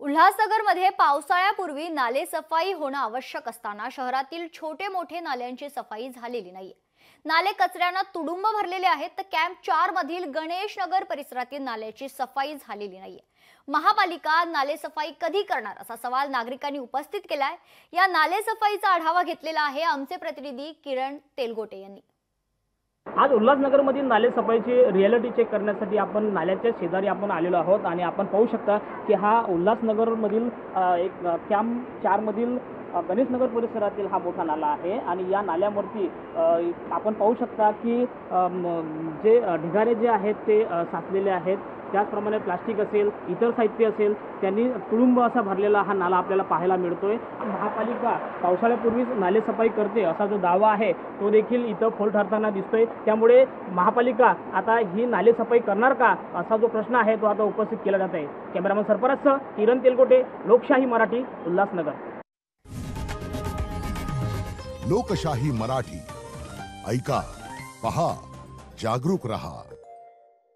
उल्हासनगरमध्ये पावसाळ्यापूर्वी नाले सफाई होणं आवश्यक असताना शहरातील छोटे मोठे नाल्यांची सफाई झालेली नाहीये। नाले कचऱ्याने तुडुंब भरलेले आहेत, तर कॅम्प 4 मधील गणेश नगर परिसरातील नाल्याची सफाई झालेली नाहीये। महापालिका नाले सफाई कधी करणार असा सवाल नागरिकांनी उपस्थित केलाय। या नाले सफाईचा आढावा घेतलेला आहे आमचे प्रतिनिधी किरण तेलगोटे यांनी। आज उल्हासनगर मधील नाले सफाईची रिअलिटी चेक करण्यासाठी आपण नाल्याच्या शेजारी आपण आलेलो आहोत आणि आपण पाहू शकता की हा उल्हासनगर मधील एक कॅम्प 4 मधील गणेश नगर परिसरातील हा मोठा नाला आहे आणि या नाल्यावरती आपण पाहू शकता की जे ढिगारे जे आहेत ते साचलेले आहेत। त्याचप्रमाणे प्लास्टिक असेल, इतर साहित्य असेल, त्यांनी तुडुंब असा भरलेला हा नाला आपल्याला पाहायला मिळतोय। महापालिका पावसाळ्यापूर्वीच नाले सफाई करते असा जो दावा आहे तो देखील इथं फोल ठरताना दिसतोय। त्यामुळे महापालिका आता ही नाले सफाई करणार का असा जो प्रश्न आहे तो आता उपस्थित केला जात आहे। कॅमेरामन सरफराजसह किरण तेलगोटे, लोकशाही मराठी, उल्हासनगर। लोकशाही मराठी, ऐका, पहा, जागरूक रहा।